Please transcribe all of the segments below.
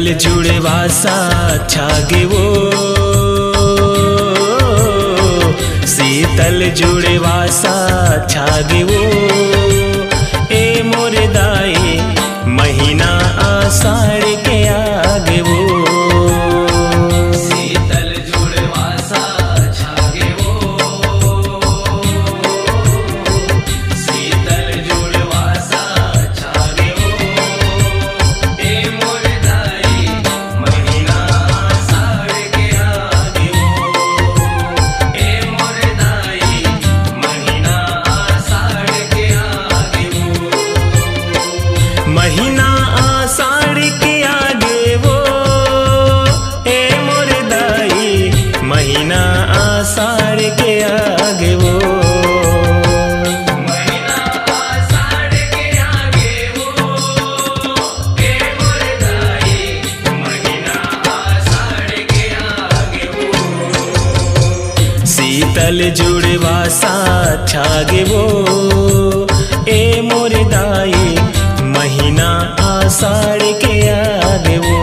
शीतल जुड़े वासा छागे वो, शीतल जुड़े वासा छागे वो। ए मोरे दाई महीना आषाढ़ के आगे वो, शीतल जुड़े वासा छागे वो, शीतल जुड़े वासा छागे वो। ए मोरे दाई महीना आषाढ़ के आगे वो, ए मोरे दाई महीना आषाढ़ के आगे वो। महीना आषाढ़ के आगे वो। ए मोरे दाई महीना आषाढ़ के आगे वो, महीना आषाढ़ के आगे वो। ए मोरे दाई महीना आषाढ़ के आगे वो। शीतल जुड़े वासा छागे वो। ए मोरे दाई महीना आषाढ़ के आगे वो,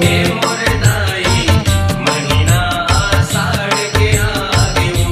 ए मोरे दाई महीना आषाढ़ के आगे वो।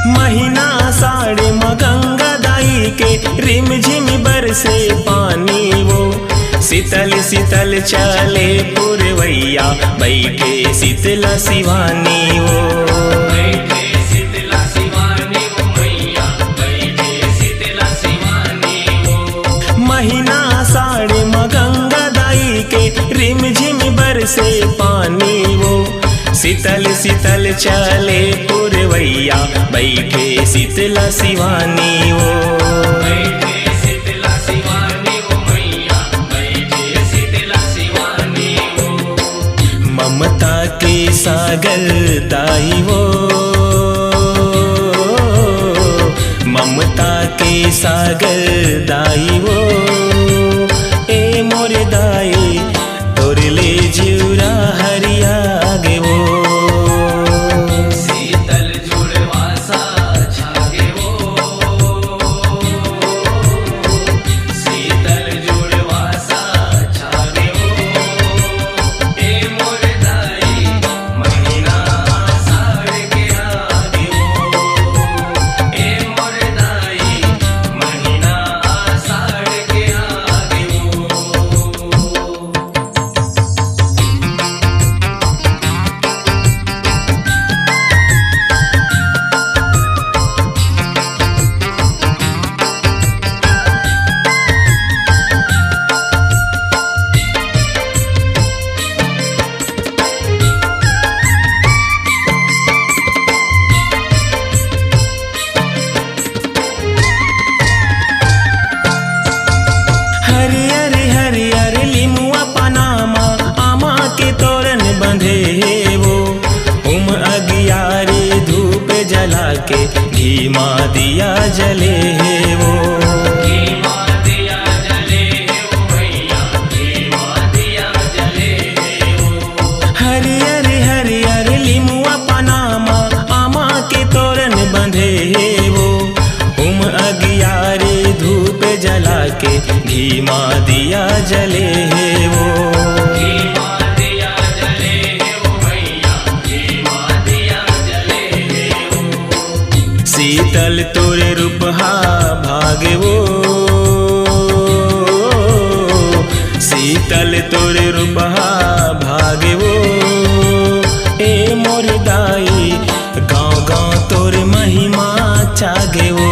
महीना आषाढ़ में गंगा दाई के रिम झिम बरसे पानी वो। शीतल शीतल चले पुरवैया बैठे शीतला शिवानी वो, बैठे शीतला शिवानी वो मैया, बैठे शीतला शिवानी वो। महीना आषाढ़ में गंगा दाई के रिम झिम बरसे पानी वो। शीतल शीतल चले पुरवैया बैठे शीतला शिवानी वो, बैठे शीतला शिवानी वो मैया, बैठे शीतला शिवानी वो। ममता के सागर दाई वो, ममता के सागर दाई वो। ए मोरे दाई तोरले जिउरा हरिया गे वो, शीतल जुड़े वासा छागे वो, शीतल जुड़े वासा छागे वो। ए मोरे दाई महीना आषाढ़ के आगे वो, ए मोरे दाई महीना आषाढ़ के आगे वो। हरियर हरियर लिमुआ पनामा आमा के तोरण बंधे वो। उम अगियारे धूप जला के घी माँ दिया जले वो, घी माँ दिया जले वो मैया, घी माँ दिया जले वो। हरियर हरियर लिमुआ पनामा आमा के तोरण बंधे वो। उम अगियारे धूप जला के घी माँ दिया जले वो, घी माँ दिया जले वो मैया, घी माँ दिया जले वो। शीतल तोरे रूपहा भागे वो, शीतल तोरे रूपहा भागे वो। ए मोर दाई गाँव गाँव तोर महिमा चागे वो,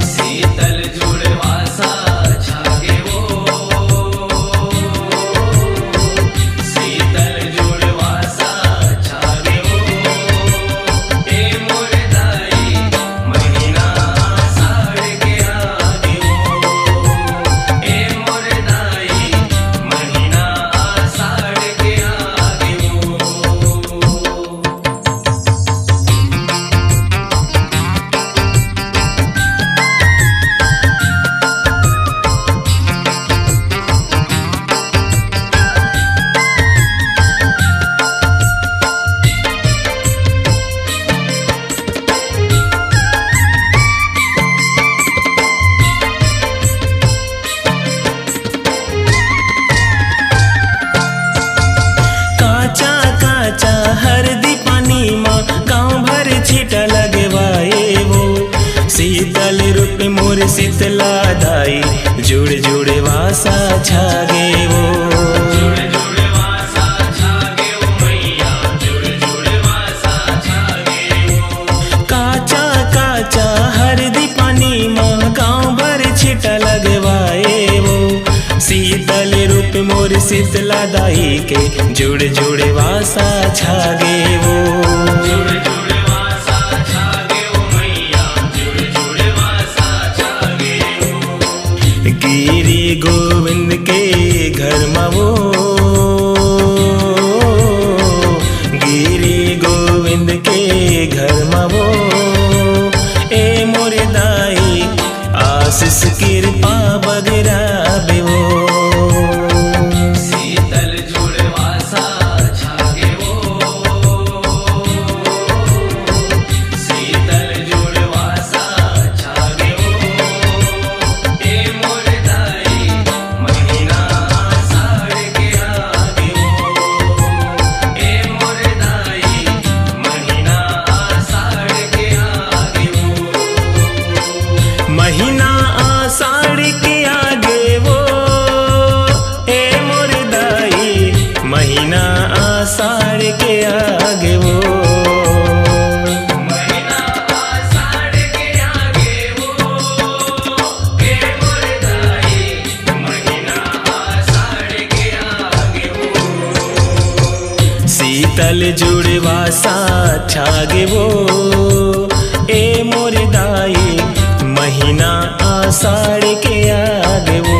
शीतल जुड़े वासा छागे वो, शीतल जुड़े वासा छागे वो। ए मोरे दाई महीना आषाढ़ के आगे वो, ए मोरे दाई महीना आषाढ़ शीतला दाई जुड़ जुड़ वासा छागे वो। जुड़ जुड़ वासा छागे वो मैया, जुड़ जुड़ वासा छागे वो। काचा काचा हरदी पानी माँ गाँव भर छिटा लगवाए वो। शीतल रूप मोर शीतला दाई के जुड़ जुड़ वासा छागे वो। जुड़ जुड़ वासा छागे वो मैया, जुड़ जुड़ वासा छागे वो। गिरी गोविंद के घर में वो, गिरी गोविंद के घर में वो। ए मोरे दाई आशीष कृपा बगराबे वो। शीतल जुड़ वासा छागे वो, शीतल जुड़ वासा छागे वो। ए मोर दाई महीना आषाढ़ के आगे वो। ए मोर दाई महीना आषाढ़ के आगे वो। महीना आषाढ़ के आगे वो। ए मोर दाई महीना आषाढ़ के आगे वो। महीना आषाढ़ के आगे वो। ए मोर दाई महीना आषाढ़ के आगे वो। शीतल जुड़ वासा छागे वो। ए मोर दाई महीना आषाढ़ के आगे वो।